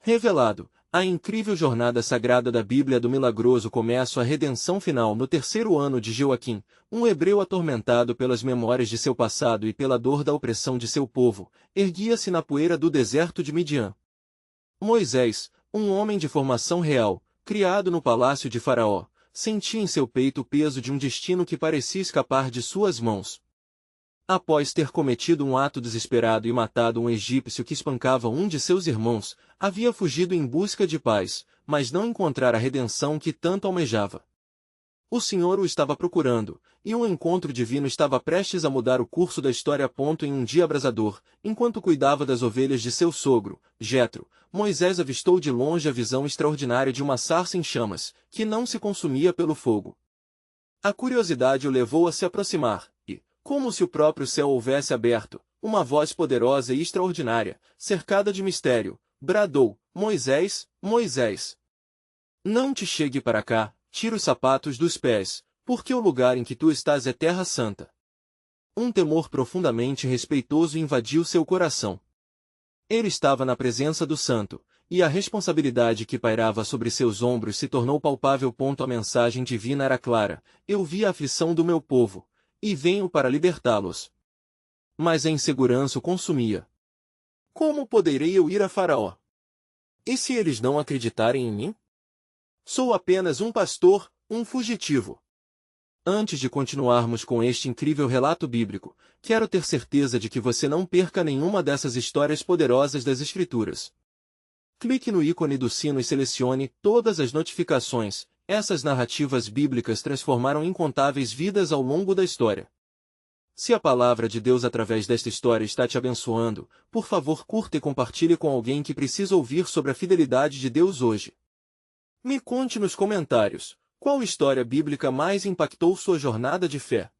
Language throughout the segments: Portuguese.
Revelado, a incrível jornada sagrada da Bíblia do milagroso começo à redenção final no terceiro ano de Joaquim, um hebreu atormentado pelas memórias de seu passado e pela dor da opressão de seu povo, erguia-se na poeira do deserto de Midian. Moisés, um homem de formação real, criado no palácio de Faraó, sentia em seu peito o peso de um destino que parecia escapar de suas mãos. Após ter cometido um ato desesperado e matado um egípcio que espancava um de seus irmãos, havia fugido em busca de paz, mas não encontrara a redenção que tanto almejava. O Senhor o estava procurando, e um encontro divino estava prestes a mudar o curso da história. Em um dia abrasador, enquanto cuidava das ovelhas de seu sogro, Jetro, Moisés avistou de longe a visão extraordinária de uma sarça em chamas, que não se consumia pelo fogo. A curiosidade o levou a se aproximar, e, como se o próprio céu houvesse aberto, uma voz poderosa e extraordinária, cercada de mistério, bradou: Moisés, Moisés! Não te chegue para cá, tira os sapatos dos pés, porque o lugar em que tu estás é terra santa. Um temor profundamente respeitoso invadiu seu coração. Ele estava na presença do Santo, e a responsabilidade que pairava sobre seus ombros se tornou palpável. A mensagem divina era clara: eu vi a aflição do meu povo, e venho para libertá-los. Mas a insegurança o consumia. Como poderei eu ir a Faraó? E se eles não acreditarem em mim? Sou apenas um pastor, um fugitivo. Antes de continuarmos com este incrível relato bíblico, quero ter certeza de que você não perca nenhuma dessas histórias poderosas das Escrituras. Clique no ícone do sino e selecione todas as notificações. Essas narrativas bíblicas transformaram incontáveis vidas ao longo da história. Se a palavra de Deus através desta história está te abençoando, por favor curta e compartilhe com alguém que precisa ouvir sobre a fidelidade de Deus hoje. Me conte nos comentários, qual história bíblica mais impactou sua jornada de fé?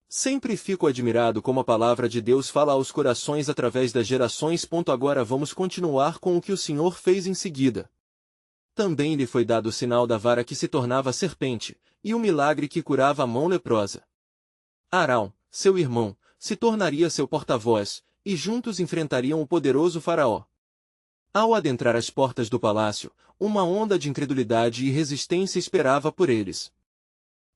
Sempre fico admirado como a palavra de Deus fala aos corações através das gerações. Agora vamos continuar com o que o Senhor fez em seguida. Também lhe foi dado o sinal da vara que se tornava serpente, e o milagre que curava a mão leprosa. Arão, seu irmão, se tornaria seu porta-voz, e juntos enfrentariam o poderoso Faraó. Ao adentrar as portas do palácio, uma onda de incredulidade e resistência esperava por eles.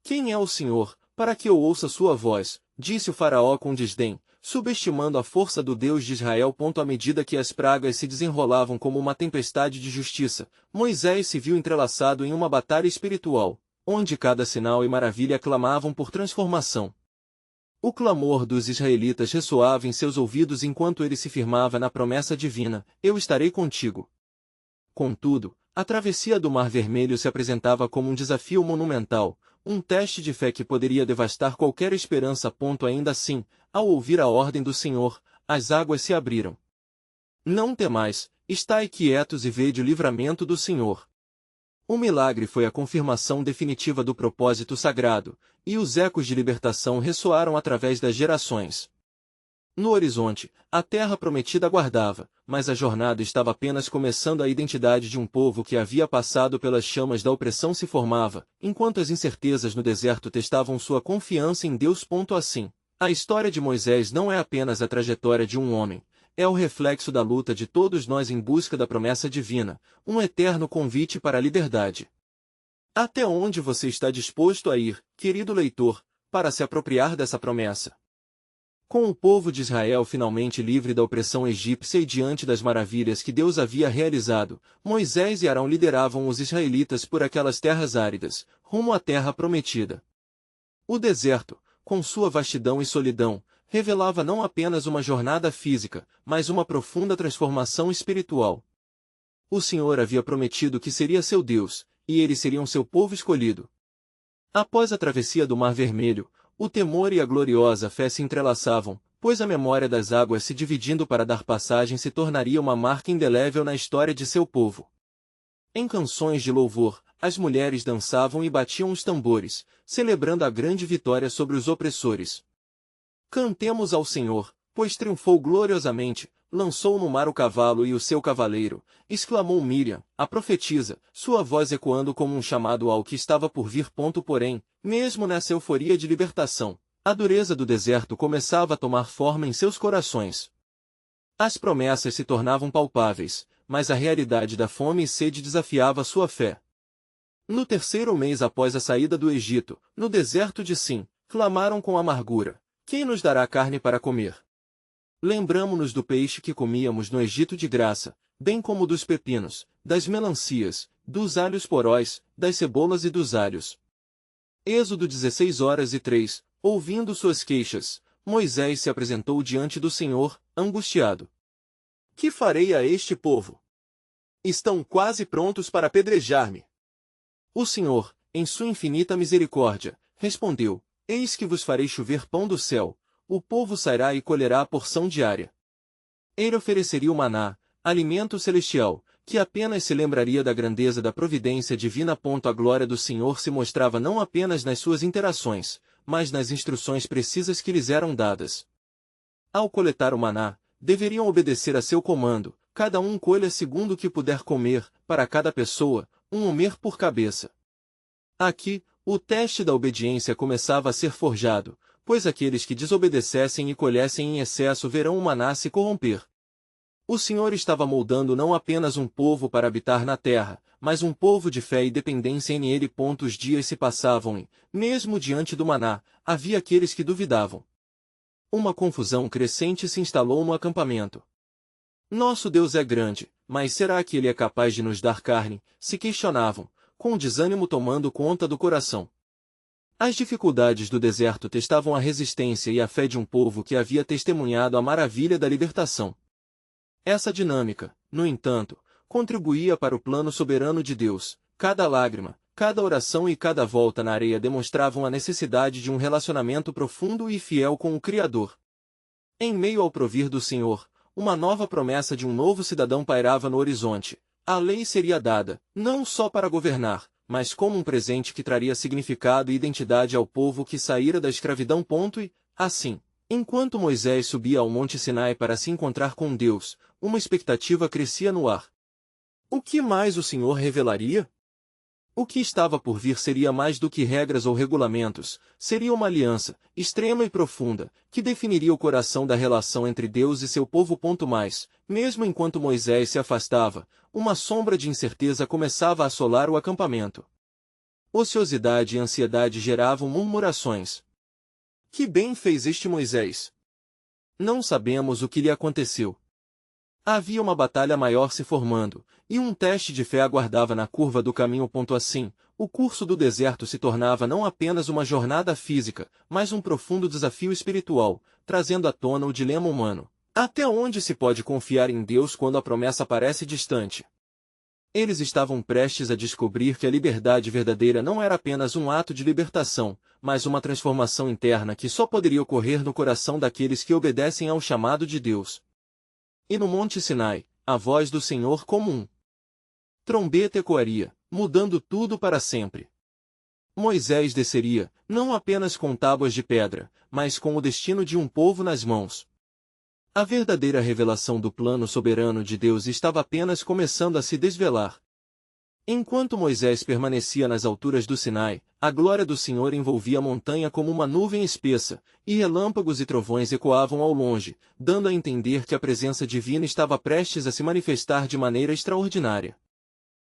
Quem é o Senhor, para que eu ouça sua voz? Disse o Faraó com desdém, subestimando a força do Deus de Israel. À medida que as pragas se desenrolavam como uma tempestade de justiça, Moisés se viu entrelaçado em uma batalha espiritual, onde cada sinal e maravilha clamavam por transformação. O clamor dos israelitas ressoava em seus ouvidos enquanto ele se firmava na promessa divina: eu estarei contigo. Contudo, a travessia do Mar Vermelho se apresentava como um desafio monumental, um teste de fé que poderia devastar qualquer esperança. Ainda assim, ao ouvir a ordem do Senhor, as águas se abriram. Não temais, estai quietos e vede o livramento do Senhor. O milagre foi a confirmação definitiva do propósito sagrado, e os ecos de libertação ressoaram através das gerações. No horizonte, a terra prometida aguardava, mas a jornada estava apenas começando. A identidade de um povo que havia passado pelas chamas da opressão se formava, enquanto as incertezas no deserto testavam sua confiança em Deus. Assim, a história de Moisés não é apenas a trajetória de um homem, é o reflexo da luta de todos nós em busca da promessa divina, um eterno convite para a liberdade. Até onde você está disposto a ir, querido leitor, para se apropriar dessa promessa? Com o povo de Israel finalmente livre da opressão egípcia e diante das maravilhas que Deus havia realizado, Moisés e Arão lideravam os israelitas por aquelas terras áridas, rumo à terra prometida. O deserto, com sua vastidão e solidão, revelava não apenas uma jornada física, mas uma profunda transformação espiritual. O Senhor havia prometido que seria seu Deus, e eles seriam seu povo escolhido. Após a travessia do Mar Vermelho, o temor e a gloriosa fé se entrelaçavam, pois a memória das águas se dividindo para dar passagem se tornaria uma marca indelével na história de seu povo. Em canções de louvor, as mulheres dançavam e batiam os tambores, celebrando a grande vitória sobre os opressores. Cantemos ao Senhor, pois triunfou gloriosamente, lançou no mar o cavalo e o seu cavaleiro, exclamou Miriam, a profetisa, sua voz ecoando como um chamado ao que estava por vir. Porém, mesmo nessa euforia de libertação, a dureza do deserto começava a tomar forma em seus corações. As promessas se tornavam palpáveis, mas a realidade da fome e sede desafiava sua fé. No terceiro mês após a saída do Egito, no deserto de Sim, clamaram com amargura: quem nos dará carne para comer? Lembramo-nos do peixe que comíamos no Egito de graça, bem como dos pepinos, das melancias, dos alhos poróis, das cebolas e dos alhos. Êxodo 16:03. Ouvindo suas queixas, Moisés se apresentou diante do Senhor, angustiado. Que farei a este povo? Estão quase prontos para apedrejar-me. O Senhor, em sua infinita misericórdia, respondeu: eis que vos farei chover pão do céu, o povo sairá e colherá a porção diária. Ele ofereceria o maná, alimento celestial, que apenas se lembraria da grandeza da providência divina. A glória do Senhor se mostrava não apenas nas suas interações, mas nas instruções precisas que lhes eram dadas. Ao coletar o maná, deveriam obedecer a seu comando: cada um colha segundo o que puder comer, para cada pessoa, 1 homer por cabeça. Aqui, o teste da obediência começava a ser forjado, pois aqueles que desobedecessem e colhessem em excesso verão o maná se corromper. O Senhor estava moldando não apenas um povo para habitar na terra, mas um povo de fé e dependência nele. Os dias se passavam e, mesmo diante do maná, havia aqueles que duvidavam. Uma confusão crescente se instalou no acampamento. Nosso Deus é grande, mas será que Ele é capaz de nos dar carne? Se questionavam, com o desânimo tomando conta do coração. As dificuldades do deserto testavam a resistência e a fé de um povo que havia testemunhado a maravilha da libertação. Essa dinâmica, no entanto, contribuía para o plano soberano de Deus. Cada lágrima, cada oração e cada volta na areia demonstravam a necessidade de um relacionamento profundo e fiel com o Criador. Em meio ao provir do Senhor, uma nova promessa de um novo cidadão pairava no horizonte. A lei seria dada, não só para governar, mas como um presente que traria significado e identidade ao povo que saíra da escravidão. E, assim, enquanto Moisés subia ao Monte Sinai para se encontrar com Deus, uma expectativa crescia no ar. O que mais o Senhor revelaria? O que estava por vir seria mais do que regras ou regulamentos, seria uma aliança, extrema e profunda, que definiria o coração da relação entre Deus e seu povo. Mais, mesmo enquanto Moisés se afastava, uma sombra de incerteza começava a assolar o acampamento. Ociosidade e ansiedade geravam murmurações. Que bem fez este Moisés? Não sabemos o que lhe aconteceu. Havia uma batalha maior se formando, e um teste de fé aguardava na curva do caminho. Assim, o curso do deserto se tornava não apenas uma jornada física, mas um profundo desafio espiritual, trazendo à tona o dilema humano. Até onde se pode confiar em Deus quando a promessa parece distante? Eles estavam prestes a descobrir que a liberdade verdadeira não era apenas um ato de libertação, mas uma transformação interna que só poderia ocorrer no coração daqueles que obedecem ao chamado de Deus. E no Monte Sinai, a voz do Senhor como um trombeta ecoaria, mudando tudo para sempre. Moisés desceria, não apenas com tábuas de pedra, mas com o destino de um povo nas mãos. A verdadeira revelação do plano soberano de Deus estava apenas começando a se desvelar. Enquanto Moisés permanecia nas alturas do Sinai, a glória do Senhor envolvia a montanha como uma nuvem espessa, e relâmpagos e trovões ecoavam ao longe, dando a entender que a presença divina estava prestes a se manifestar de maneira extraordinária.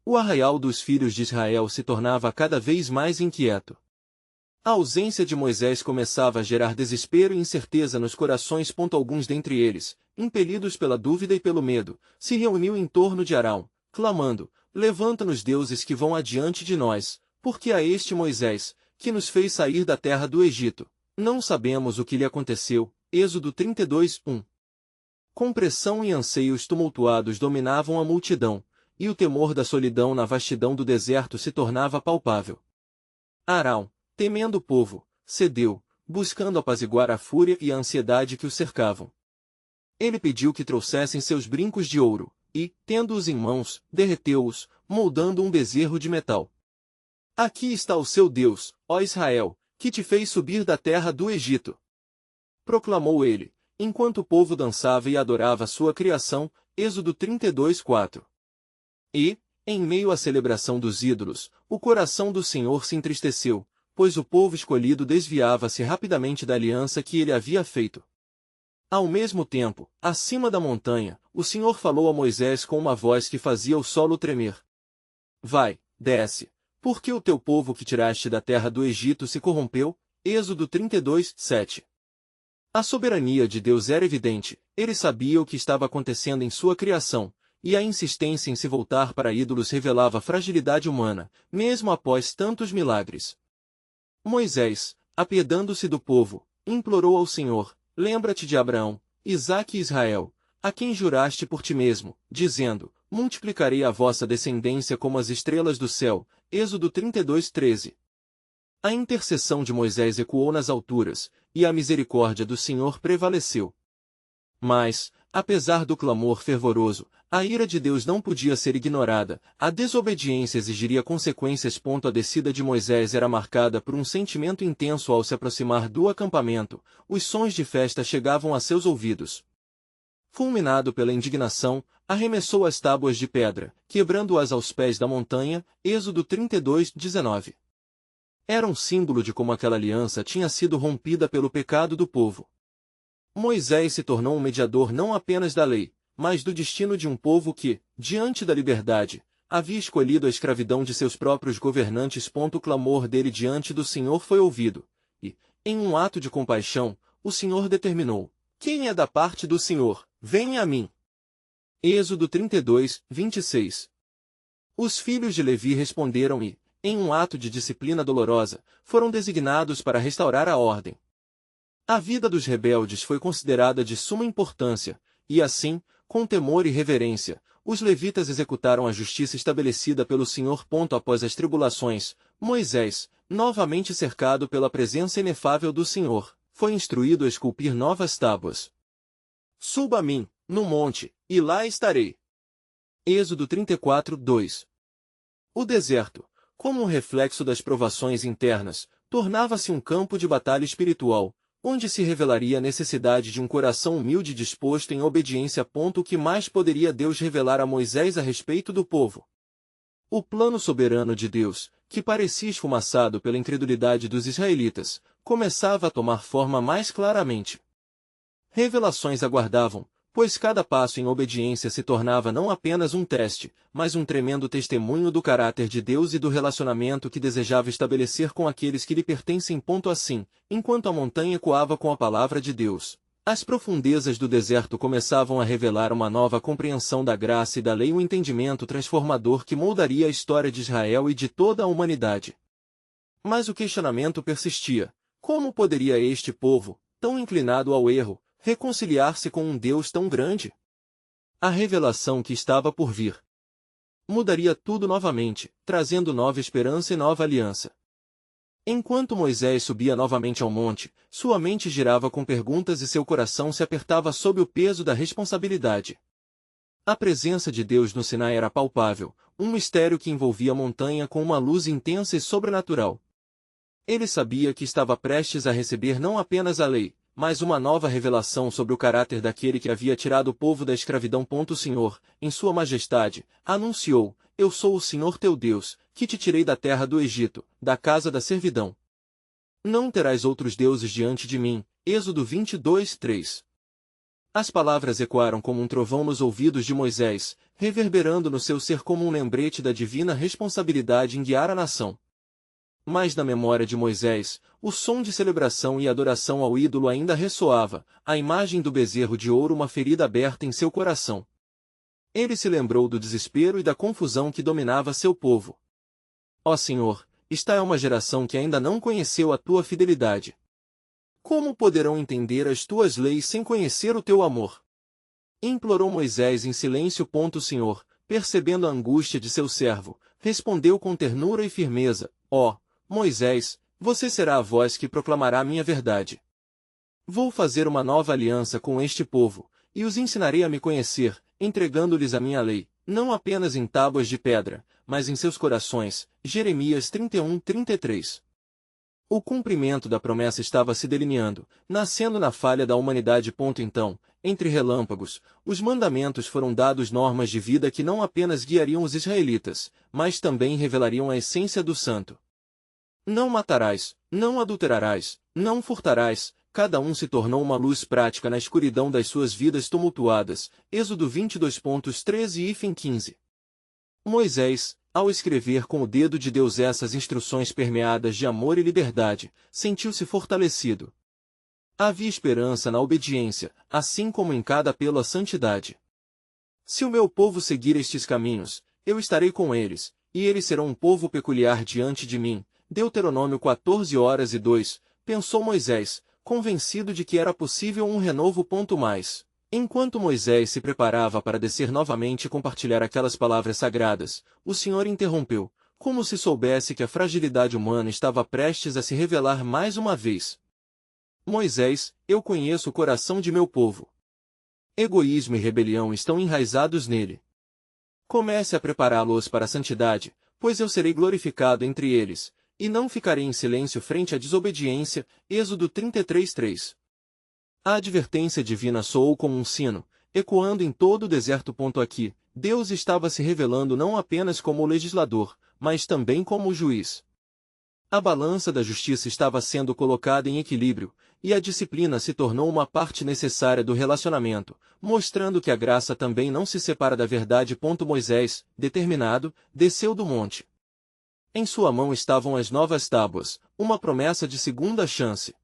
O arraial dos filhos de Israel se tornava cada vez mais inquieto. A ausência de Moisés começava a gerar desespero e incerteza nos corações. Alguns dentre eles, impelidos pela dúvida e pelo medo, se reuniam em torno de Arão, clamando: levanta-nos deuses que vão adiante de nós, porque a este Moisés, que nos fez sair da terra do Egito. Não sabemos o que lhe aconteceu. Êxodo 32:1. Compressão e anseios tumultuados dominavam a multidão, e o temor da solidão na vastidão do deserto se tornava palpável. Arão, temendo o povo, cedeu, buscando apaziguar a fúria e a ansiedade que o cercavam. Ele pediu que trouxessem seus brincos de ouro, e, tendo-os em mãos, derreteu-os, moldando um bezerro de metal. Aqui está o seu Deus, ó Israel, que te fez subir da terra do Egito. Proclamou ele, enquanto o povo dançava e adorava sua criação. Êxodo 32:4. E, em meio à celebração dos ídolos, o coração do Senhor se entristeceu, pois o povo escolhido desviava-se rapidamente da aliança que ele havia feito. Ao mesmo tempo, acima da montanha, o Senhor falou a Moisés com uma voz que fazia o solo tremer. Vai, desce, porque o teu povo que tiraste da terra do Egito se corrompeu. Êxodo 32, 7. A soberania de Deus era evidente, ele sabia o que estava acontecendo em sua criação, e a insistência em se voltar para ídolos revelava a fragilidade humana, mesmo após tantos milagres. Moisés, apiedando-se do povo, implorou ao Senhor: lembra-te de Abraão, Isaque e Israel, a quem juraste por ti mesmo, dizendo: multiplicarei a vossa descendência como as estrelas do céu. Êxodo 32, 13. A intercessão de Moisés ecoou nas alturas, e a misericórdia do Senhor prevaleceu. Mas, apesar do clamor fervoroso, a ira de Deus não podia ser ignorada, a desobediência exigiria consequências. A descida de Moisés era marcada por um sentimento intenso ao se aproximar do acampamento, os sons de festa chegavam a seus ouvidos. Fulminado pela indignação, arremessou as tábuas de pedra, quebrando-as aos pés da montanha. Êxodo 32, 19. Era um símbolo de como aquela aliança tinha sido rompida pelo pecado do povo. Moisés se tornou um mediador não apenas da lei, mas do destino de um povo que, diante da liberdade, havia escolhido a escravidão de seus próprios governantes. O clamor dele diante do Senhor foi ouvido, e, em um ato de compaixão, o Senhor determinou: quem é da parte do Senhor, venha a mim. Êxodo 32, 26. Os filhos de Levi responderam e, em um ato de disciplina dolorosa, foram designados para restaurar a ordem. A vida dos rebeldes foi considerada de suma importância, e assim, com temor e reverência, os levitas executaram a justiça estabelecida pelo Senhor. Após as tribulações, Moisés, novamente cercado pela presença inefável do Senhor, foi instruído a esculpir novas tábuas. Suba a mim, no monte, e lá estarei. Êxodo 34, 2. O deserto, como um reflexo das provações internas, tornava-se um campo de batalha espiritual, onde se revelaria a necessidade de um coração humilde disposto em obediência. O que mais poderia Deus revelar a Moisés a respeito do povo? O plano soberano de Deus, que parecia esfumaçado pela incredulidade dos israelitas, começava a tomar forma mais claramente. Revelações aguardavam, pois cada passo em obediência se tornava não apenas um teste, mas um tremendo testemunho do caráter de Deus e do relacionamento que desejava estabelecer com aqueles que lhe pertencem. Assim, enquanto a montanha ecoava com a palavra de Deus, as profundezas do deserto começavam a revelar uma nova compreensão da graça e da lei, um entendimento transformador que moldaria a história de Israel e de toda a humanidade. Mas o questionamento persistia: como poderia este povo, tão inclinado ao erro, reconciliar-se com um Deus tão grande? A revelação que estava por vir mudaria tudo novamente, trazendo nova esperança e nova aliança. Enquanto Moisés subia novamente ao monte, sua mente girava com perguntas e seu coração se apertava sob o peso da responsabilidade. A presença de Deus no Sinai era palpável, um mistério que envolvia a montanha com uma luz intensa e sobrenatural. Ele sabia que estava prestes a receber não apenas a lei, mas uma nova revelação sobre o caráter daquele que havia tirado o povo da escravidão. O Senhor, em sua majestade, anunciou: eu sou o Senhor teu Deus, que te tirei da terra do Egito, da casa da servidão. Não terás outros deuses diante de mim. Êxodo 22, 3. As palavras ecoaram como um trovão nos ouvidos de Moisés, reverberando no seu ser como um lembrete da divina responsabilidade em guiar a nação. Mas na memória de Moisés, o som de celebração e adoração ao ídolo ainda ressoava, a imagem do bezerro de ouro, uma ferida aberta em seu coração. Ele se lembrou do desespero e da confusão que dominava seu povo. Ó Senhor, esta é uma geração que ainda não conheceu a tua fidelidade. Como poderão entender as tuas leis sem conhecer o teu amor? Implorou Moisés em silêncio. O Senhor, percebendo a angústia de seu servo, respondeu com ternura e firmeza: ó Moisés, você será a voz que proclamará minha verdade. Vou fazer uma nova aliança com este povo, e os ensinarei a me conhecer, entregando-lhes a minha lei, não apenas em tábuas de pedra, mas em seus corações. Jeremias 31, 33. O cumprimento da promessa estava se delineando, nascendo na falha da humanidade. Então, entre relâmpagos, os mandamentos foram dados, normas de vida que não apenas guiariam os israelitas, mas também revelariam a essência do santo. Não matarás, não adulterarás, não furtarás, cada um se tornou uma luz prática na escuridão das suas vidas tumultuadas. Êxodo 22.13-15. Moisés, ao escrever com o dedo de Deus essas instruções permeadas de amor e liberdade, sentiu-se fortalecido. Havia esperança na obediência, assim como em cada apelo à santidade. Se o meu povo seguir estes caminhos, eu estarei com eles, e eles serão um povo peculiar diante de mim. Deuteronômio 14:2, pensou Moisés, convencido de que era possível um renovo. Mais. Enquanto Moisés se preparava para descer novamente e compartilhar aquelas palavras sagradas, o Senhor interrompeu, como se soubesse que a fragilidade humana estava prestes a se revelar mais uma vez. Moisés, eu conheço o coração de meu povo. Egoísmo e rebelião estão enraizados nele. Comece a prepará-los para a santidade, pois eu serei glorificado entre eles, e não ficarei em silêncio frente à desobediência. Êxodo 33:3. A advertência divina soou como um sino, ecoando em todo o deserto. Aqui, Deus estava se revelando não apenas como o legislador, mas também como o juiz. A balança da justiça estava sendo colocada em equilíbrio, e a disciplina se tornou uma parte necessária do relacionamento, mostrando que a graça também não se separa da verdade. Moisés, determinado, desceu do monte. Em sua mão estavam as novas tábuas, uma promessa de segunda chance.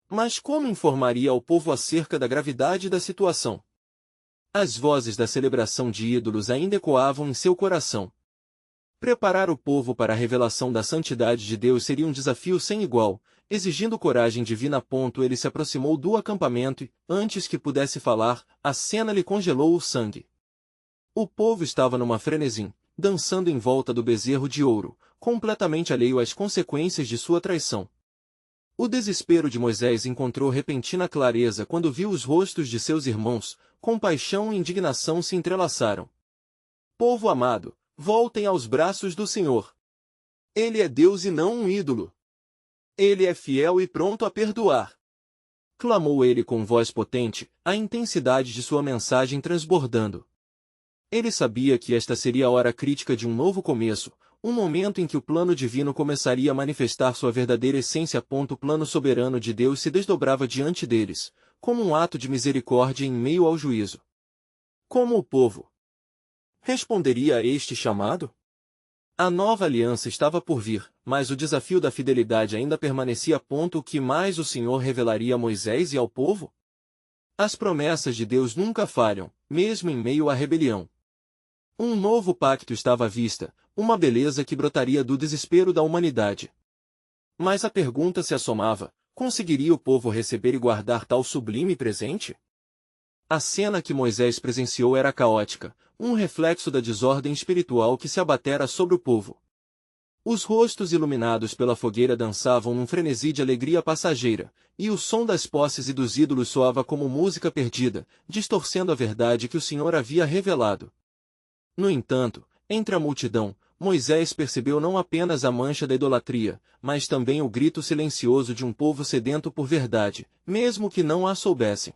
Mas como informaria ao povo acerca da gravidade da situação? As vozes da celebração de ídolos ainda ecoavam em seu coração. Preparar o povo para a revelação da santidade de Deus seria um desafio sem igual, exigindo coragem divina. Ele se aproximou do acampamento e, antes que pudesse falar, a cena lhe congelou o sangue. O povo estava numa frenesi, dançando em volta do bezerro de ouro, completamente alheio às consequências de sua traição. O desespero de Moisés encontrou repentina clareza quando viu os rostos de seus irmãos, compaixão e indignação se entrelaçaram. Povo amado, voltem aos braços do Senhor. Ele é Deus e não um ídolo. Ele é fiel e pronto a perdoar. Clamou ele com voz potente, a intensidade de sua mensagem transbordando. Ele sabia que esta seria a hora crítica de um novo começo, um momento em que o plano divino começaria a manifestar sua verdadeira essência. O plano soberano de Deus se desdobrava diante deles, como um ato de misericórdia em meio ao juízo. Como o povo responderia a este chamado? A nova aliança estava por vir, mas o desafio da fidelidade ainda permanecia. O que mais o Senhor revelaria a Moisés e ao povo? As promessas de Deus nunca falham, mesmo em meio à rebelião. Um novo pacto estava à vista, uma beleza que brotaria do desespero da humanidade. Mas a pergunta se assomava: conseguiria o povo receber e guardar tal sublime presente? A cena que Moisés presenciou era caótica, um reflexo da desordem espiritual que se abatera sobre o povo. Os rostos iluminados pela fogueira dançavam num frenesi de alegria passageira, e o som das posses e dos ídolos soava como música perdida, distorcendo a verdade que o Senhor havia revelado. No entanto, entre a multidão, Moisés percebeu não apenas a mancha da idolatria, mas também o grito silencioso de um povo sedento por verdade, mesmo que não a soubessem.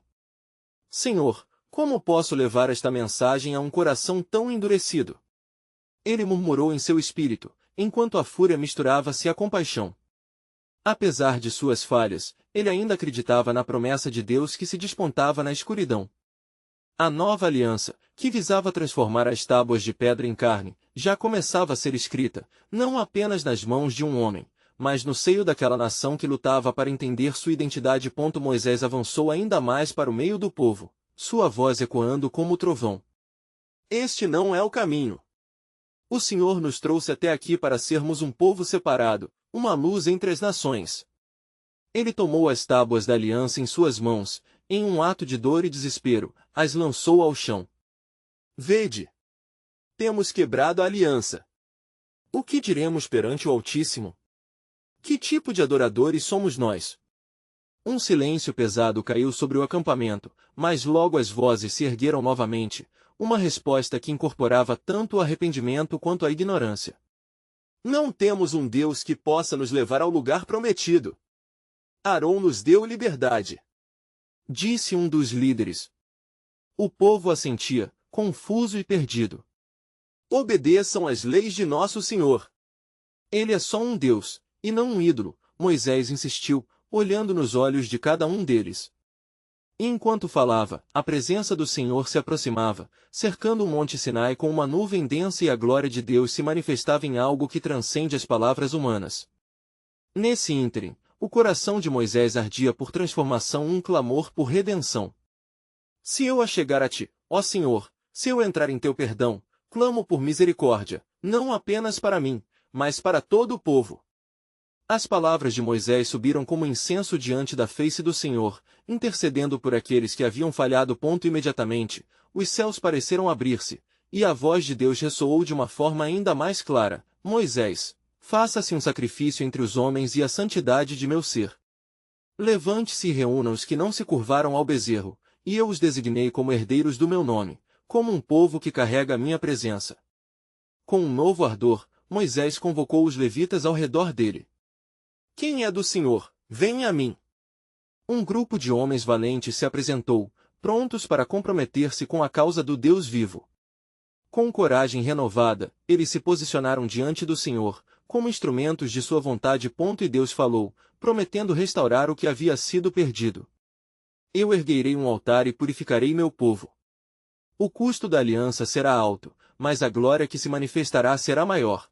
Senhor, como posso levar esta mensagem a um coração tão endurecido? Ele murmurou em seu espírito, enquanto a fúria misturava-se à compaixão. Apesar de suas falhas, ele ainda acreditava na promessa de Deus que se despontava na escuridão. A nova aliança, que visava transformar as tábuas de pedra em carne, já começava a ser escrita, não apenas nas mãos de um homem, mas no seio daquela nação que lutava para entender sua identidade. Moisés avançou ainda mais para o meio do povo, sua voz ecoando como o trovão. Este não é o caminho. O Senhor nos trouxe até aqui para sermos um povo separado, uma luz entre as nações. Ele tomou as tábuas da aliança em suas mãos, em um ato de dor e desespero, as lançou ao chão. Vede! Temos quebrado a aliança. O que diremos perante o Altíssimo? Que tipo de adoradores somos nós? Um silêncio pesado caiu sobre o acampamento, mas logo as vozes se ergueram novamente, uma resposta que incorporava tanto o arrependimento quanto a ignorância. Não temos um Deus que possa nos levar ao lugar prometido. Arão nos deu liberdade, disse um dos líderes. O povo assentia, confuso e perdido. Obedeçam às leis de nosso Senhor. Ele é só um Deus, e não um ídolo, Moisés insistiu. olhando nos olhos de cada um deles. E enquanto falava, a presença do Senhor se aproximava, cercando o Monte Sinai com uma nuvem densa e a glória de Deus se manifestava em algo que transcende as palavras humanas. Nesse ínterim, o coração de Moisés ardia por transformação, um clamor por redenção. Se eu achegar a ti, ó Senhor, se eu entrar em teu perdão, clamo por misericórdia, não apenas para mim, mas para todo o povo. As palavras de Moisés subiram como incenso diante da face do Senhor, intercedendo por aqueles que haviam falhado. Imediatamente, os céus pareceram abrir-se, e a voz de Deus ressoou de uma forma ainda mais clara: Moisés, faça-se um sacrifício entre os homens e a santidade de meu ser. Levante-se e reúna os que não se curvaram ao bezerro, e eu os designei como herdeiros do meu nome, como um povo que carrega a minha presença. Com um novo ardor, Moisés convocou os levitas ao redor dele. Quem é do Senhor, venha a mim. Um grupo de homens valentes se apresentou, prontos para comprometer-se com a causa do Deus vivo. Com coragem renovada, eles se posicionaram diante do Senhor, como instrumentos de sua vontade. E Deus falou, prometendo restaurar o que havia sido perdido. Eu erguerei um altar e purificarei meu povo. O custo da aliança será alto, mas a glória que se manifestará será maior.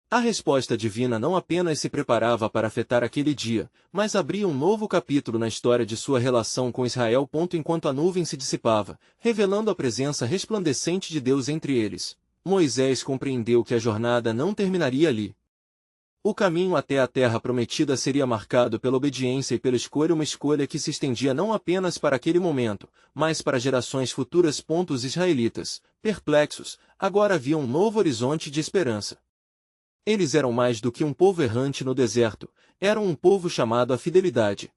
A resposta divina não apenas se preparava para afetar aquele dia, mas abria um novo capítulo na história de sua relação com Israel. Enquanto a nuvem se dissipava, revelando a presença resplandecente de Deus entre eles, Moisés compreendeu que a jornada não terminaria ali. O caminho até a terra prometida seria marcado pela obediência e pela escolha, uma escolha que se estendia não apenas para aquele momento, mas para gerações futuras. Os israelitas, perplexos, agora viam um novo horizonte de esperança. Eles eram mais do que um povo errante no deserto, eram um povo chamado à fidelidade.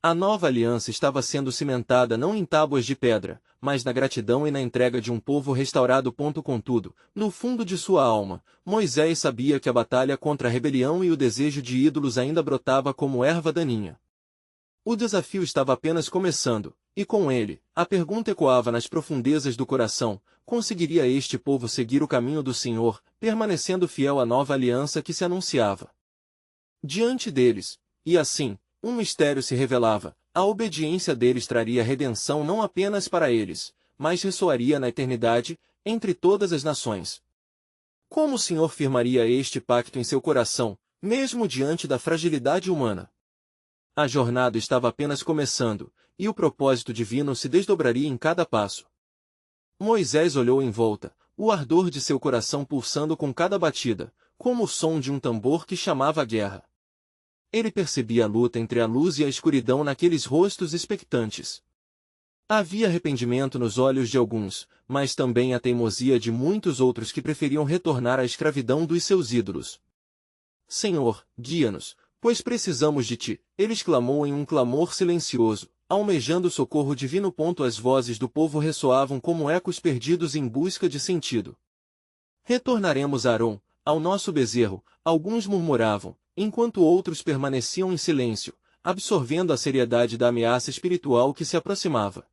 A nova aliança estava sendo cimentada não em tábuas de pedra, mas na gratidão e na entrega de um povo restaurado. Contudo, no fundo de sua alma, Moisés sabia que a batalha contra a rebelião e o desejo de ídolos ainda brotava como erva daninha. O desafio estava apenas começando, e com ele, a pergunta ecoava nas profundezas do coração: conseguiria este povo seguir o caminho do Senhor, permanecendo fiel à nova aliança que se anunciava diante deles? E assim, um mistério se revelava: a obediência deles traria redenção não apenas para eles, mas ressoaria na eternidade, entre todas as nações. Como o Senhor firmaria este pacto em seu coração, mesmo diante da fragilidade humana? A jornada estava apenas começando, e o propósito divino se desdobraria em cada passo. Moisés olhou em volta, o ardor de seu coração pulsando com cada batida, como o som de um tambor que chamava a guerra. Ele percebia a luta entre a luz e a escuridão naqueles rostos expectantes. Havia arrependimento nos olhos de alguns, mas também a teimosia de muitos outros que preferiam retornar à escravidão dos seus ídolos. Senhor, guia-nos, pois precisamos de ti, eles clamou em um clamor silencioso, almejando socorro divino. As vozes do povo ressoavam como ecos perdidos em busca de sentido. Retornaremos a Arão, ao nosso bezerro, alguns murmuravam, enquanto outros permaneciam em silêncio, absorvendo a seriedade da ameaça espiritual que se aproximava.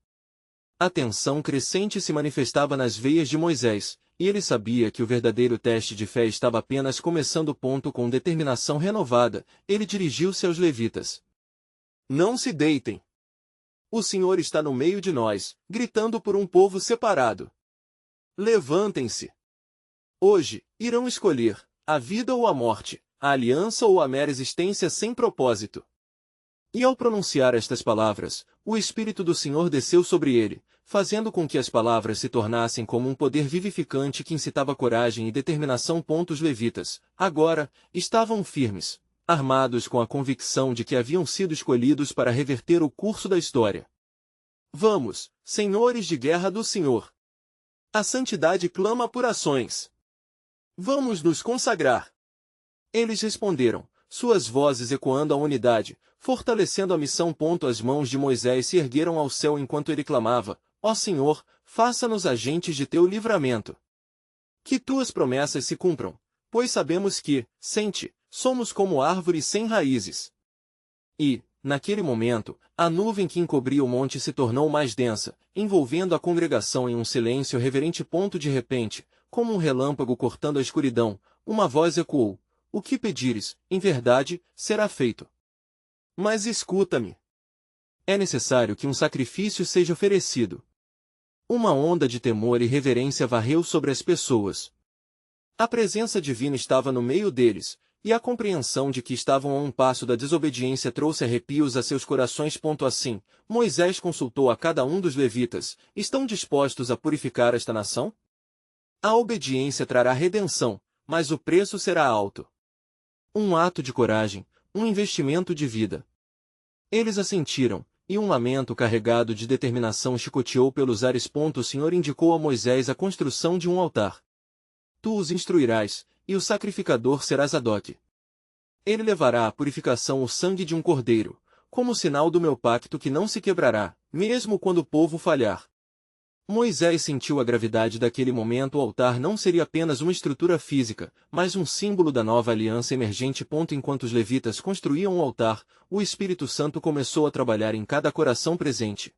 A tensão crescente se manifestava nas veias de Moisés, e ele sabia que o verdadeiro teste de fé estava apenas começando. Com determinação renovada, ele dirigiu-se aos levitas. Não se deitem. O Senhor está no meio de nós, gritando por um povo separado. Levantem-se. Hoje, irão escolher a vida ou a morte, a aliança ou a mera existência sem propósito. E ao pronunciar estas palavras, o Espírito do Senhor desceu sobre ele, fazendo com que as palavras se tornassem como um poder vivificante que incitava coragem e determinação. Os levitas, agora, estavam firmes, armados com a convicção de que haviam sido escolhidos para reverter o curso da história. Vamos, senhores de guerra do Senhor! A santidade clama por ações. Vamos nos consagrar! Eles responderam, suas vozes ecoando a unidade, fortalecendo a missão. As mãos de Moisés se ergueram ao céu enquanto ele clamava: ó Senhor, faça-nos agentes de teu livramento. Que tuas promessas se cumpram, pois sabemos que, sem ti, somos como árvores sem raízes. E, naquele momento, a nuvem que encobria o monte se tornou mais densa, envolvendo a congregação em um silêncio reverente. De repente, como um relâmpago cortando a escuridão, uma voz ecoou: o que pedires, em verdade, será feito. Mas escuta-me. É necessário que um sacrifício seja oferecido. Uma onda de temor e reverência varreu sobre as pessoas. A presença divina estava no meio deles, e a compreensão de que estavam a um passo da desobediência trouxe arrepios a seus corações. Assim, Moisés consultou a cada um dos levitas: estão dispostos a purificar esta nação? A obediência trará redenção, mas o preço será alto. Um ato de coragem, um investimento de vida. Eles assentiram, e um lamento carregado de determinação chicoteou pelos ares. O Senhor indicou a Moisés a construção de um altar. Tu os instruirás, e o sacrificador será Zadoque. Ele levará à purificação o sangue de um cordeiro, como sinal do meu pacto que não se quebrará, mesmo quando o povo falhar. Moisés sentiu a gravidade daquele momento. O altar não seria apenas uma estrutura física, mas um símbolo da nova aliança emergente. Enquanto os levitas construíam o altar, o Espírito Santo começou a trabalhar em cada coração presente.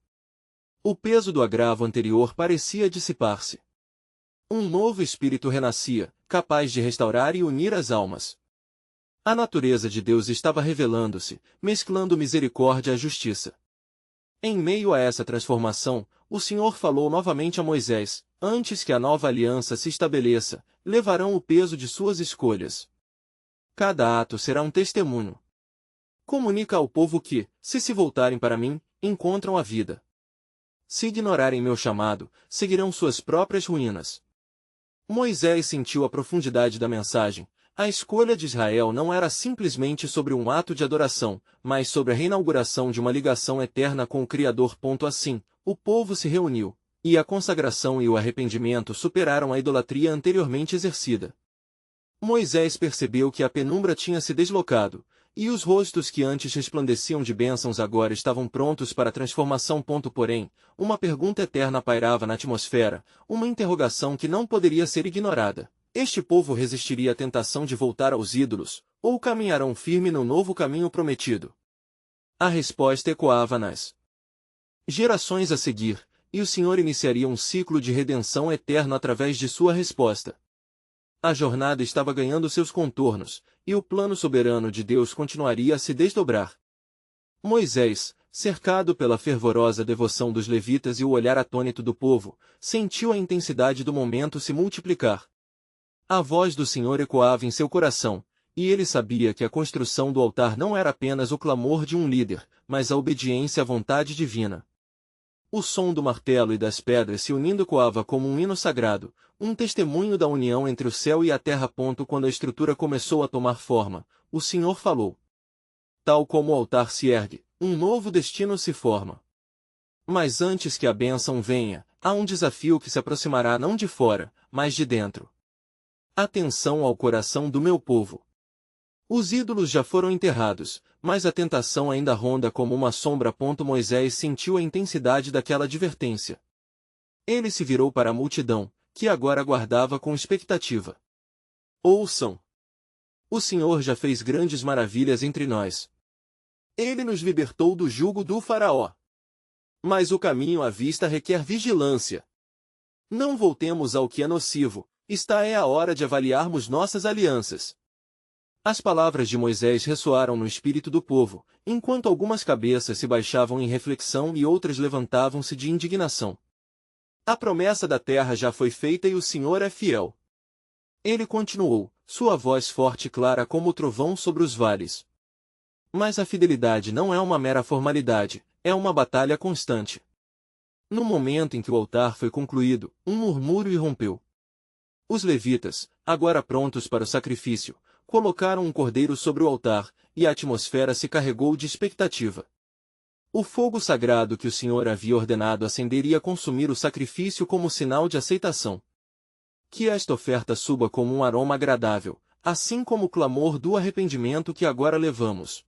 O peso do agravo anterior parecia dissipar-se. Um novo espírito renascia, capaz de restaurar e unir as almas. A natureza de Deus estava revelando-se, mesclando misericórdia à justiça. Em meio a essa transformação, o Senhor falou novamente a Moisés: antes que a nova aliança se estabeleça, levarão o peso de suas escolhas. Cada ato será um testemunho. Comunica ao povo que, se voltarem para mim, encontram a vida. Se ignorarem meu chamado, seguirão suas próprias ruínas. Moisés sentiu a profundidade da mensagem. A escolha de Israel não era simplesmente sobre um ato de adoração, mas sobre a reinauguração de uma ligação eterna com o Criador. Assim, o povo se reuniu, e a consagração e o arrependimento superaram a idolatria anteriormente exercida. Moisés percebeu que a penumbra tinha se deslocado, e os rostos que antes resplandeciam de bênçãos agora estavam prontos para a transformação. Porém, uma pergunta eterna pairava na atmosfera, uma interrogação que não poderia ser ignorada. Este povo resistiria à tentação de voltar aos ídolos, ou caminharão firme no novo caminho prometido? A resposta ecoava nas gerações a seguir, e o Senhor iniciaria um ciclo de redenção eterno através de sua resposta. A jornada estava ganhando seus contornos, e o plano soberano de Deus continuaria a se desdobrar. Moisés, cercado pela fervorosa devoção dos levitas e o olhar atônito do povo, sentiu a intensidade do momento se multiplicar. A voz do Senhor ecoava em seu coração, e ele sabia que a construção do altar não era apenas o clamor de um líder, mas a obediência à vontade divina. O som do martelo e das pedras se unindo ecoava como um hino sagrado, um testemunho da união entre o céu e a terra. Quando a estrutura começou a tomar forma, o Senhor falou: tal como o altar se ergue, um novo destino se forma. Mas antes que a bênção venha, há um desafio que se aproximará não de fora, mas de dentro. Atenção ao coração do meu povo. Os ídolos já foram enterrados, mas a tentação ainda ronda como uma sombra. Moisés sentiu a intensidade daquela advertência. Ele se virou para a multidão, que agora aguardava com expectativa. Ouçam! O Senhor já fez grandes maravilhas entre nós. Ele nos libertou do jugo do faraó. Mas o caminho à vista requer vigilância. Não voltemos ao que é nocivo, é a hora de avaliarmos nossas alianças. As palavras de Moisés ressoaram no espírito do povo, enquanto algumas cabeças se baixavam em reflexão e outras levantavam-se de indignação. A promessa da terra já foi feita e o Senhor é fiel. Ele continuou, sua voz forte e clara como o trovão sobre os vales. Mas a fidelidade não é uma mera formalidade, é uma batalha constante. No momento em que o altar foi concluído, um murmúrio irrompeu. Os levitas, agora prontos para o sacrifício, colocaram um cordeiro sobre o altar, e a atmosfera se carregou de expectativa. O fogo sagrado que o Senhor havia ordenado acender ia consumir o sacrifício como sinal de aceitação. Que esta oferta suba como um aroma agradável, assim como o clamor do arrependimento que agora levamos.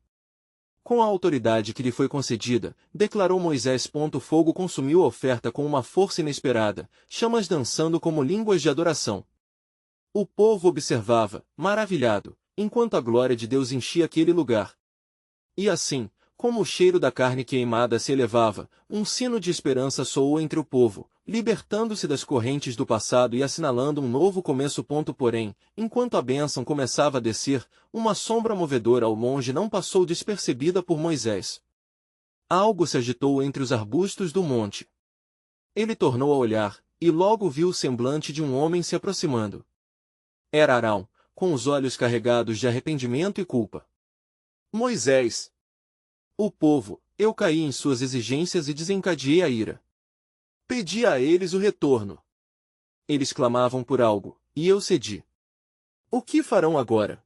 Com a autoridade que lhe foi concedida, declarou Moisés. O fogo consumiu a oferta com uma força inesperada, chamas dançando como línguas de adoração. O povo observava, maravilhado, enquanto a glória de Deus enchia aquele lugar. E assim, Como o cheiro da carne queimada se elevava, um sino de esperança soou entre o povo, libertando-se das correntes do passado e assinalando um novo começo. Porém, enquanto a bênção começava a descer, uma sombra movedora ao longe não passou despercebida por Moisés. Algo se agitou entre os arbustos do monte. Ele tornou a olhar, e logo viu o semblante de um homem se aproximando. Era Arão, com os olhos carregados de arrependimento e culpa. Moisés! O povo, eu caí em suas exigências e desencadeei a ira. Pedi a eles o retorno. Eles clamavam por algo, e eu cedi. O que farão agora?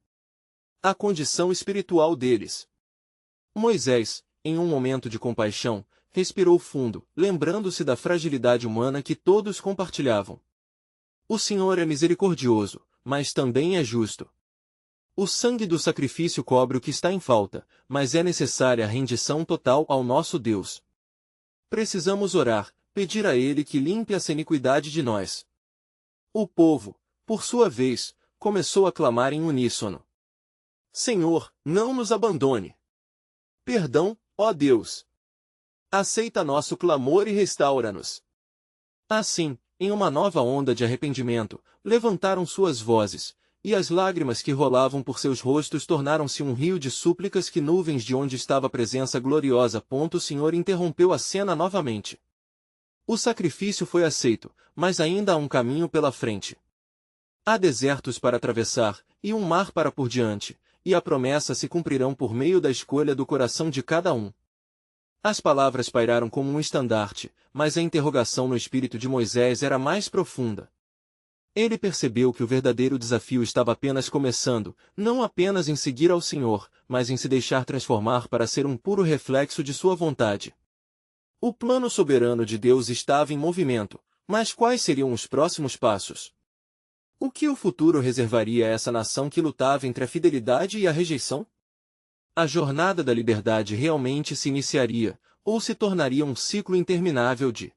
A condição espiritual deles. Moisés, em um momento de compaixão, respirou fundo, lembrando-se da fragilidade humana que todos compartilhavam. O Senhor é misericordioso, mas também é justo. O sangue do sacrifício cobre o que está em falta, mas é necessária a rendição total ao nosso Deus. Precisamos orar, pedir a Ele que limpe essa iniquidade de nós. O povo, por sua vez, começou a clamar em uníssono. Senhor, não nos abandone. Perdão, ó Deus. Aceita nosso clamor e restaura-nos. Assim, em uma nova onda de arrependimento, levantaram suas vozes, e as lágrimas que rolavam por seus rostos tornaram-se um rio de súplicas que nuvens de onde estava a presença gloriosa. O Senhor interrompeu a cena novamente. O sacrifício foi aceito, mas ainda há um caminho pela frente. Há desertos para atravessar, e um mar para por diante, e a promessa se cumprirão por meio da escolha do coração de cada um. As palavras pairaram como um estandarte, mas a interrogação no espírito de Moisés era mais profunda. Ele percebeu que o verdadeiro desafio estava apenas começando, não apenas em seguir ao Senhor, mas em se deixar transformar para ser um puro reflexo de sua vontade. O plano soberano de Deus estava em movimento, mas quais seriam os próximos passos? O que o futuro reservaria a essa nação que lutava entre a fidelidade e a rejeição? A jornada da liberdade realmente se iniciaria, ou se tornaria um ciclo interminável de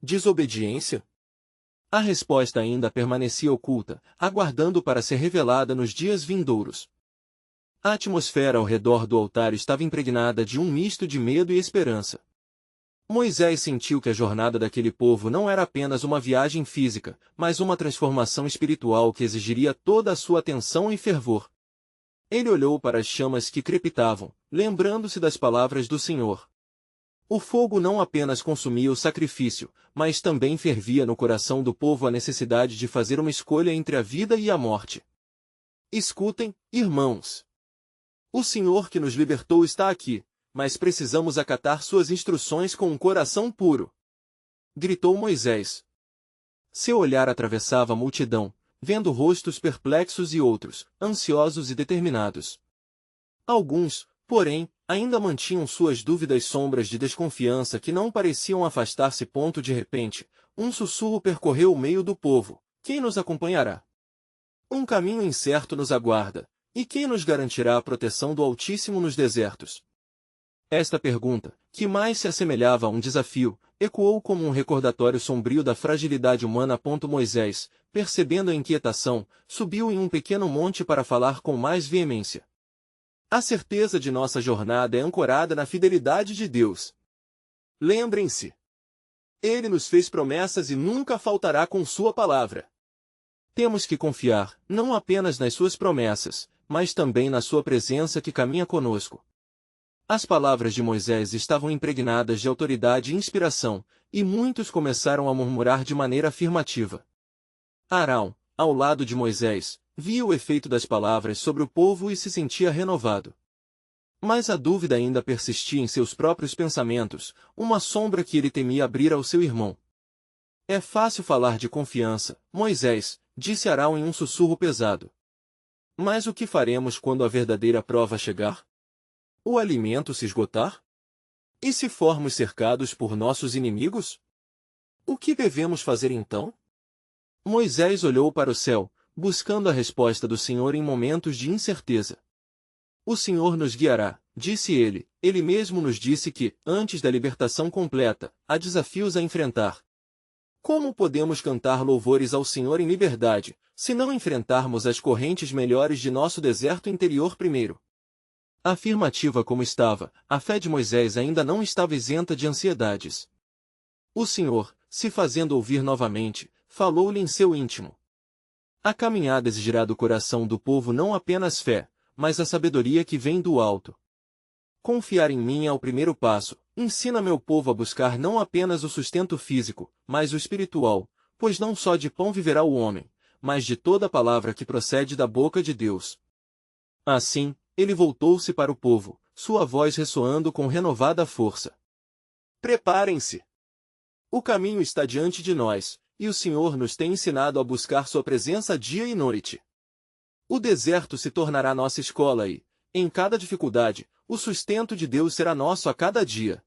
desobediência? A resposta ainda permanecia oculta, aguardando para ser revelada nos dias vindouros. A atmosfera ao redor do altar estava impregnada de um misto de medo e esperança. Moisés sentiu que a jornada daquele povo não era apenas uma viagem física, mas uma transformação espiritual que exigiria toda a sua atenção e fervor. Ele olhou para as chamas que crepitavam, lembrando-se das palavras do Senhor. O fogo não apenas consumia o sacrifício, mas também fervia no coração do povo a necessidade de fazer uma escolha entre a vida e a morte. Escutem, irmãos. O Senhor que nos libertou está aqui, mas precisamos acatar suas instruções com um coração puro. Gritou Moisés. Seu olhar atravessava a multidão, vendo rostos perplexos e outros, ansiosos e determinados. Alguns, porém, ainda mantinham suas dúvidas sombras de desconfiança que não pareciam afastar-se. De repente, um sussurro percorreu o meio do povo. Quem nos acompanhará? Um caminho incerto nos aguarda, e quem nos garantirá a proteção do Altíssimo nos desertos? Esta pergunta, que mais se assemelhava a um desafio, ecoou como um recordatório sombrio da fragilidade humana. Moisés, percebendo a inquietação, subiu em um pequeno monte para falar com mais veemência. A certeza de nossa jornada é ancorada na fidelidade de Deus. Lembrem-se. Ele nos fez promessas e nunca faltará com sua palavra. Temos que confiar, não apenas nas suas promessas, mas também na sua presença que caminha conosco. As palavras de Moisés estavam impregnadas de autoridade e inspiração, e muitos começaram a murmurar de maneira afirmativa. Arão, ao lado de Moisés, via o efeito das palavras sobre o povo e se sentia renovado. Mas a dúvida ainda persistia em seus próprios pensamentos, uma sombra que ele temia abrir ao seu irmão. É fácil falar de confiança, Moisés, disse Arão em um sussurro pesado. Mas o que faremos quando a verdadeira prova chegar? O alimento se esgotar? E se formos cercados por nossos inimigos? O que devemos fazer então? Moisés olhou para o céu, buscando a resposta do Senhor em momentos de incerteza. O Senhor nos guiará, disse ele. Ele mesmo nos disse que, antes da libertação completa, há desafios a enfrentar. Como podemos cantar louvores ao Senhor em liberdade, se não enfrentarmos as correntes melhores de nosso deserto interior primeiro? Afirmativa como estava, a fé de Moisés ainda não estava isenta de ansiedades. O Senhor, se fazendo ouvir novamente, falou-lhe em seu íntimo. A caminhada exigirá do coração do povo não apenas fé, mas a sabedoria que vem do alto. Confiar em mim é o primeiro passo. Ensina meu povo a buscar não apenas o sustento físico, mas o espiritual, pois não só de pão viverá o homem, mas de toda palavra que procede da boca de Deus. Assim, ele voltou-se para o povo, sua voz ressoando com renovada força. Preparem-se! O caminho está diante de nós, e o Senhor nos tem ensinado a buscar sua presença dia e noite. O deserto se tornará nossa escola e, em cada dificuldade, o sustento de Deus será nosso a cada dia.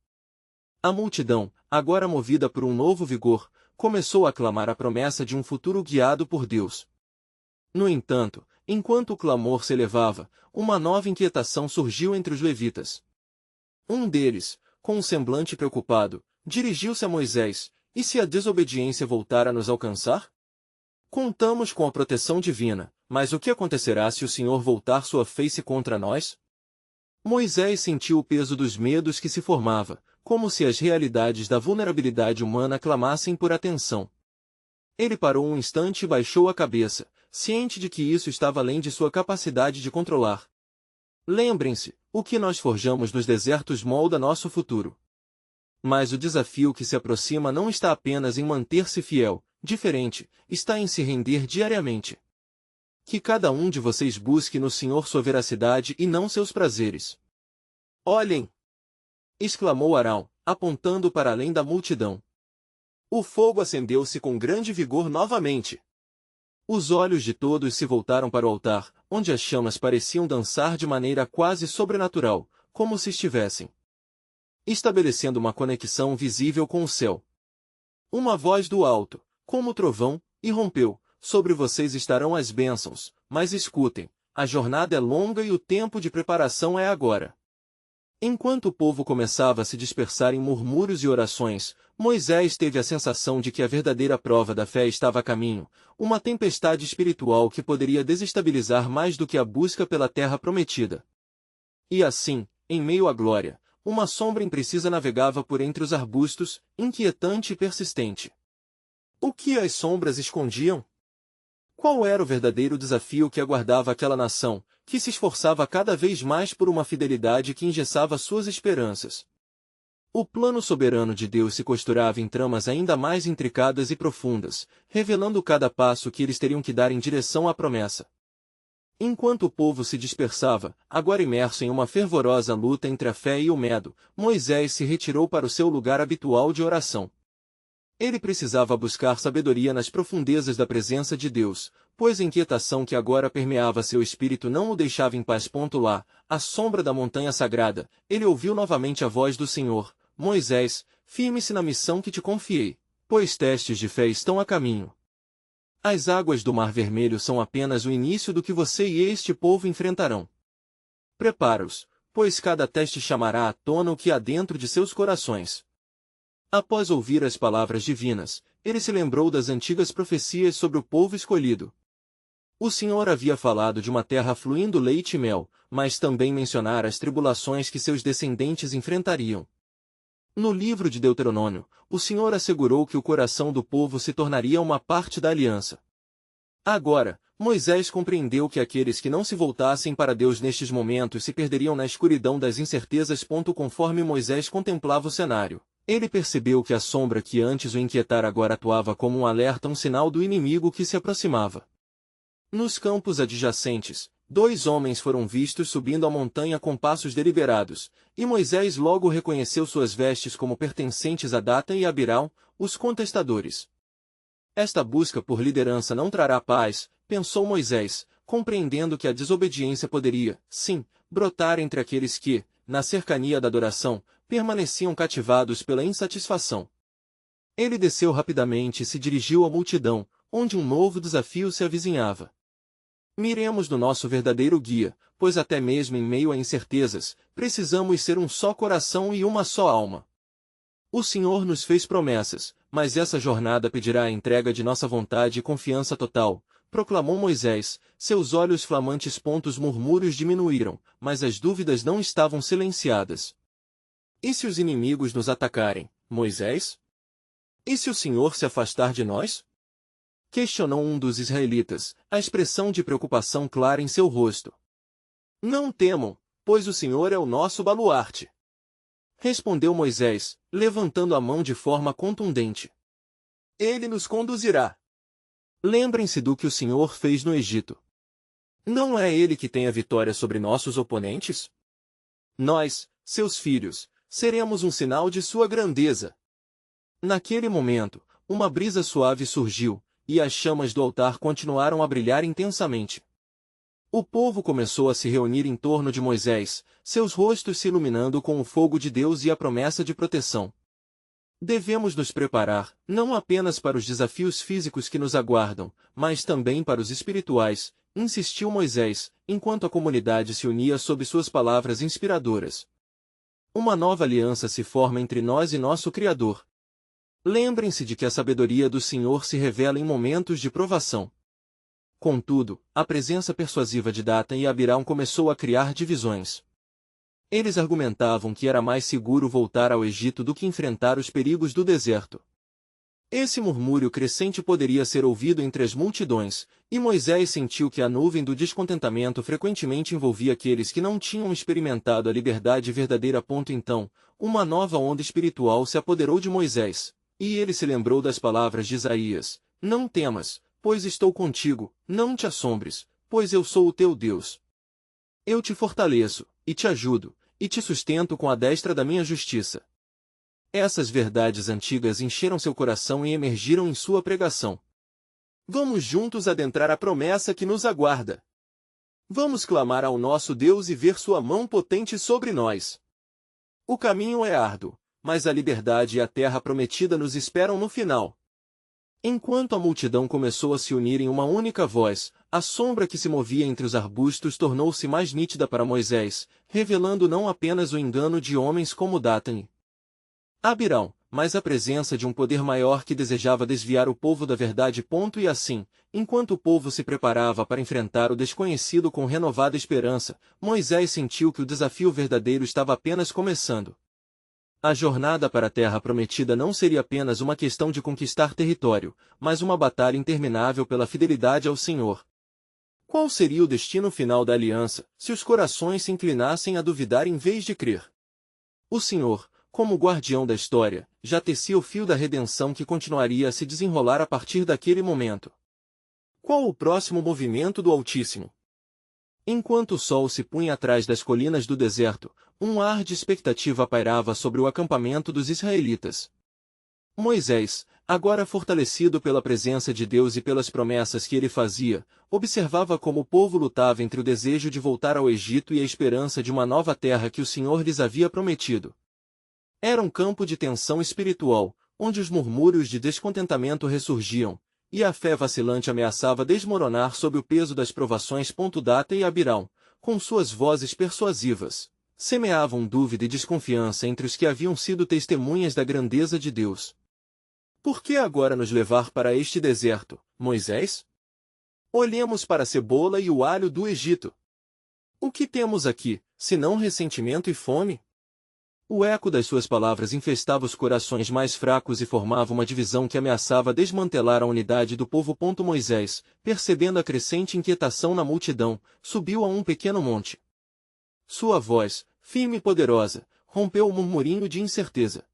A multidão, agora movida por um novo vigor, começou a clamar a promessa de um futuro guiado por Deus. No entanto, enquanto o clamor se elevava, uma nova inquietação surgiu entre os levitas. Um deles, com um semblante preocupado, dirigiu-se a Moisés: e se a desobediência voltar a nos alcançar? Contamos com a proteção divina, mas o que acontecerá se o Senhor voltar sua face contra nós? Moisés sentiu o peso dos medos que se formava, como se as realidades da vulnerabilidade humana clamassem por atenção. Ele parou um instante e baixou a cabeça, ciente de que isso estava além de sua capacidade de controlar. Lembrem-se, o que nós forjamos nos desertos molda nosso futuro. Mas o desafio que se aproxima não está apenas em manter-se fiel, diferente, está em se render diariamente. Que cada um de vocês busque no Senhor sua veracidade e não seus prazeres. Olhem! Exclamou Arão, apontando para além da multidão. O fogo acendeu-se com grande vigor novamente. Os olhos de todos se voltaram para o altar, onde as chamas pareciam dançar de maneira quase sobrenatural, como se estivessem estabelecendo uma conexão visível com o céu. Uma voz do alto, como trovão, irrompeu: sobre vocês estarão as bênçãos, mas escutem, a jornada é longa e o tempo de preparação é agora. Enquanto o povo começava a se dispersar em murmúrios e orações, Moisés teve a sensação de que a verdadeira prova da fé estava a caminho, uma tempestade espiritual que poderia desestabilizar mais do que a busca pela terra prometida. E assim, em meio à glória, uma sombra imprecisa navegava por entre os arbustos, inquietante e persistente. O que as sombras escondiam? Qual era o verdadeiro desafio que aguardava aquela nação, que se esforçava cada vez mais por uma fidelidade que engessava suas esperanças? O plano soberano de Deus se costurava em tramas ainda mais intricadas e profundas, revelando cada passo que eles teriam que dar em direção à promessa. Enquanto o povo se dispersava, agora imerso em uma fervorosa luta entre a fé e o medo, Moisés se retirou para o seu lugar habitual de oração. Ele precisava buscar sabedoria nas profundezas da presença de Deus, pois a inquietação que agora permeava seu espírito não o deixava em paz. Lá, à sombra da montanha sagrada, ele ouviu novamente a voz do Senhor: Moisés, firme-se na missão que te confiei, pois testes de fé estão a caminho. As águas do Mar Vermelho são apenas o início do que você e este povo enfrentarão. Prepara-os, pois cada teste chamará à tona o que há dentro de seus corações. Após ouvir as palavras divinas, ele se lembrou das antigas profecias sobre o povo escolhido. O Senhor havia falado de uma terra fluindo leite e mel, mas também mencionara as tribulações que seus descendentes enfrentariam. No livro de Deuteronômio, o Senhor assegurou que o coração do povo se tornaria uma parte da aliança. Agora, Moisés compreendeu que aqueles que não se voltassem para Deus nestes momentos se perderiam na escuridão das incertezas. Conforme Moisés contemplava o cenário, ele percebeu que a sombra que antes o inquietara agora atuava como um alerta, um sinal do inimigo que se aproximava. Nos campos adjacentes, 2 homens foram vistos subindo a montanha com passos deliberados, e Moisés logo reconheceu suas vestes como pertencentes a Datan e Abiram, os contestadores. Esta busca por liderança não trará paz, pensou Moisés, compreendendo que a desobediência poderia, sim, brotar entre aqueles que, na cercania da adoração, permaneciam cativados pela insatisfação. Ele desceu rapidamente e se dirigiu à multidão, onde um novo desafio se avizinhava. Miremos no nosso verdadeiro guia, pois até mesmo em meio a incertezas, precisamos ser um só coração e uma só alma. O Senhor nos fez promessas, mas essa jornada pedirá a entrega de nossa vontade e confiança total, proclamou Moisés, seus olhos flamantes. Os murmúrios diminuíram, mas as dúvidas não estavam silenciadas. E se os inimigos nos atacarem, Moisés? E se o Senhor se afastar de nós? Questionou um dos israelitas, a expressão de preocupação clara em seu rosto. Não temam, pois o Senhor é o nosso baluarte. Respondeu Moisés, levantando a mão de forma contundente. Ele nos conduzirá. Lembrem-se do que o Senhor fez no Egito. Não é Ele que tem a vitória sobre nossos oponentes? Nós, seus filhos, seremos um sinal de sua grandeza. Naquele momento, uma brisa suave surgiu, e as chamas do altar continuaram a brilhar intensamente. O povo começou a se reunir em torno de Moisés, seus rostos se iluminando com o fogo de Deus e a promessa de proteção. Devemos nos preparar, não apenas para os desafios físicos que nos aguardam, mas também para os espirituais, insistiu Moisés, enquanto a comunidade se unia sob suas palavras inspiradoras. Uma nova aliança se forma entre nós e nosso Criador. Lembrem-se de que a sabedoria do Senhor se revela em momentos de provação. Contudo, a presença persuasiva de Datan e Abirão começou a criar divisões. Eles argumentavam que era mais seguro voltar ao Egito do que enfrentar os perigos do deserto. Esse murmúrio crescente poderia ser ouvido entre as multidões, e Moisés sentiu que a nuvem do descontentamento frequentemente envolvia aqueles que não tinham experimentado a liberdade verdadeira. Então, uma nova onda espiritual se apoderou de Moisés, e ele se lembrou das palavras de Isaías: Não temas, pois estou contigo, não te assombres, pois eu sou o teu Deus. Eu te fortaleço, e te ajudo, e te sustento com a destra da minha justiça. Essas verdades antigas encheram seu coração e emergiram em sua pregação. Vamos juntos adentrar a promessa que nos aguarda. Vamos clamar ao nosso Deus e ver sua mão potente sobre nós. O caminho é árduo, mas a liberdade e a terra prometida nos esperam no final. Enquanto a multidão começou a se unir em uma única voz, a sombra que se movia entre os arbustos tornou-se mais nítida para Moisés, revelando não apenas o engano de homens como Datan e Abirão, mas a presença de um poder maior que desejava desviar o povo da verdade. E assim, enquanto o povo se preparava para enfrentar o desconhecido com renovada esperança, Moisés sentiu que o desafio verdadeiro estava apenas começando. A jornada para a Terra Prometida não seria apenas uma questão de conquistar território, mas uma batalha interminável pela fidelidade ao Senhor. Qual seria o destino final da aliança, se os corações se inclinassem a duvidar em vez de crer? O Senhor, como guardião da história, já tecia o fio da redenção que continuaria a se desenrolar a partir daquele momento. Qual o próximo movimento do Altíssimo? Enquanto o sol se punha atrás das colinas do deserto, um ar de expectativa pairava sobre o acampamento dos israelitas. Moisés, agora fortalecido pela presença de Deus e pelas promessas que ele fazia, observava como o povo lutava entre o desejo de voltar ao Egito e a esperança de uma nova terra que o Senhor lhes havia prometido. Era um campo de tensão espiritual, onde os murmúrios de descontentamento ressurgiam, e a fé vacilante ameaçava desmoronar sob o peso das provações. Datan e Abirão, com suas vozes persuasivas, semeavam dúvida e desconfiança entre os que haviam sido testemunhas da grandeza de Deus. Por que agora nos levar para este deserto, Moisés? Olhemos para a cebola e o alho do Egito. O que temos aqui, senão ressentimento e fome? O eco das suas palavras infestava os corações mais fracos e formava uma divisão que ameaçava desmantelar a unidade do povo. Moisés, percebendo a crescente inquietação na multidão, subiu a um pequeno monte. Sua voz, firme e poderosa, rompeu o murmurinho de incerteza.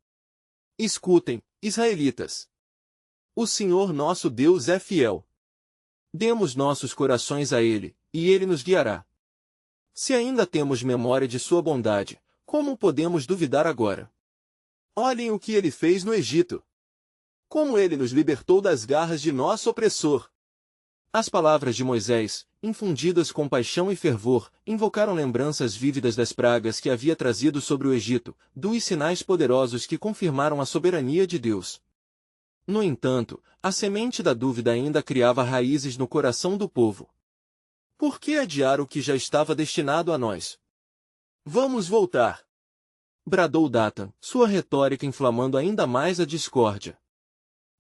Escutem, israelitas! O Senhor nosso Deus é fiel. Demos nossos corações a Ele, e Ele nos guiará. Se ainda temos memória de sua bondade, como podemos duvidar agora? Olhem o que Ele fez no Egito. Como Ele nos libertou das garras de nosso opressor. As palavras de Moisés, infundidas com paixão e fervor, invocaram lembranças vívidas das pragas que havia trazido sobre o Egito, dos sinais poderosos que confirmaram a soberania de Deus. No entanto, a semente da dúvida ainda criava raízes no coração do povo. Por que adiar o que já estava destinado a nós? Vamos voltar! Bradou Datan, sua retórica inflamando ainda mais a discórdia.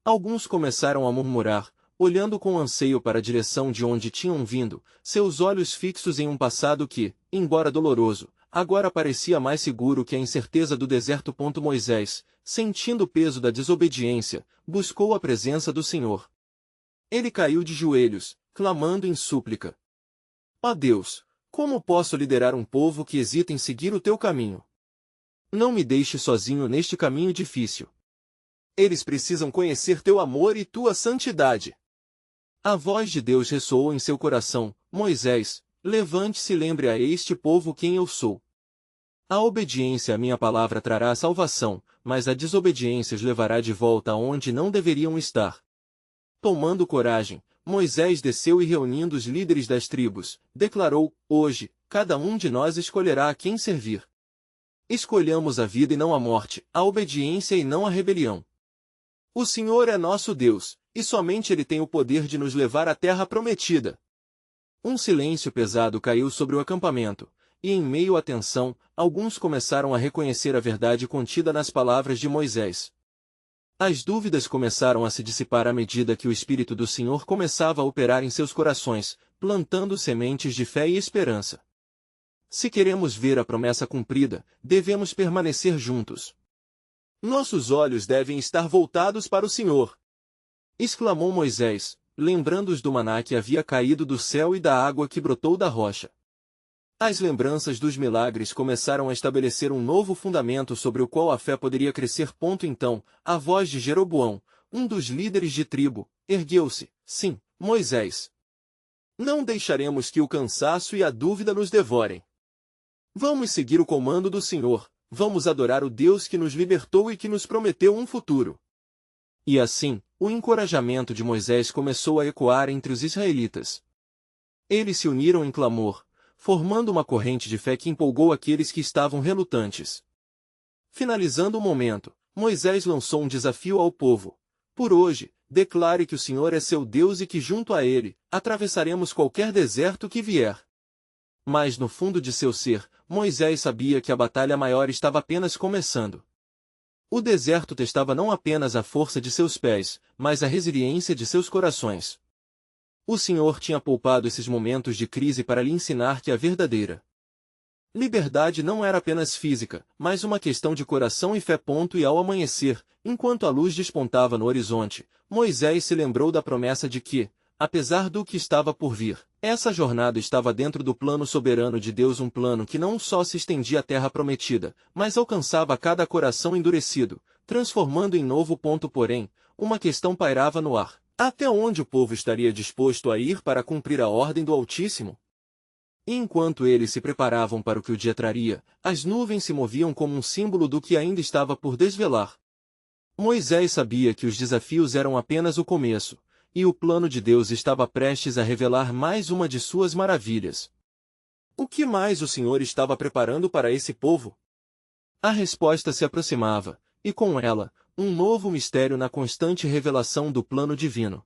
Alguns começaram a murmurar: olhando com anseio para a direção de onde tinham vindo, seus olhos fixos em um passado que, embora doloroso, agora parecia mais seguro que a incerteza do deserto. Moisés, sentindo o peso da desobediência, buscou a presença do Senhor. Ele caiu de joelhos, clamando em súplica. Ó Deus, como posso liderar um povo que hesita em seguir o teu caminho? Não me deixe sozinho neste caminho difícil. Eles precisam conhecer teu amor e tua santidade. A voz de Deus ressoou em seu coração. Moisés, levante-se e lembre a este povo quem eu sou. A obediência à minha palavra trará salvação, mas a desobediência os levará de volta aonde não deveriam estar. Tomando coragem, Moisés desceu e reunindo os líderes das tribos, declarou: hoje, cada um de nós escolherá a quem servir. Escolhamos a vida e não a morte, a obediência e não a rebelião. O Senhor é nosso Deus, e somente Ele tem o poder de nos levar à terra prometida. Um silêncio pesado caiu sobre o acampamento, e em meio à tensão, alguns começaram a reconhecer a verdade contida nas palavras de Moisés. As dúvidas começaram a se dissipar à medida que o Espírito do Senhor começava a operar em seus corações, plantando sementes de fé e esperança. Se queremos ver a promessa cumprida, devemos permanecer juntos. Nossos olhos devem estar voltados para o Senhor! Exclamou Moisés, lembrando-os do maná que havia caído do céu e da água que brotou da rocha. As lembranças dos milagres começaram a estabelecer um novo fundamento sobre o qual a fé poderia crescer. Então, a voz de Jeroboão, um dos líderes de tribo, ergueu-se. Sim, Moisés. Não deixaremos que o cansaço e a dúvida nos devorem. Vamos seguir o comando do Senhor, vamos adorar o Deus que nos libertou e que nos prometeu um futuro. E assim, o encorajamento de Moisés começou a ecoar entre os israelitas. Eles se uniram em clamor, formando uma corrente de fé que empolgou aqueles que estavam relutantes. Finalizando o momento, Moisés lançou um desafio ao povo. Por hoje, declare que o Senhor é seu Deus e que junto a Ele, atravessaremos qualquer deserto que vier. Mas no fundo de seu ser, Moisés sabia que a batalha maior estava apenas começando. O deserto testava não apenas a força de seus pés, mas a resiliência de seus corações. O Senhor tinha poupado esses momentos de crise para lhe ensinar que a verdadeira liberdade não era apenas física, mas uma questão de coração e fé. E ao amanhecer, enquanto a luz despontava no horizonte, Moisés se lembrou da promessa de que, apesar do que estava por vir, essa jornada estava dentro do plano soberano de Deus, um plano que não só se estendia à terra prometida, mas alcançava cada coração endurecido, transformando em novo. Porém, uma questão pairava no ar. Até onde o povo estaria disposto a ir para cumprir a ordem do Altíssimo? E enquanto eles se preparavam para o que o dia traria, as nuvens se moviam como um símbolo do que ainda estava por desvelar. Moisés sabia que os desafios eram apenas o começo, e o plano de Deus estava prestes a revelar mais uma de suas maravilhas. O que mais o Senhor estava preparando para esse povo? A resposta se aproximava, e com ela, um novo mistério na constante revelação do plano divino.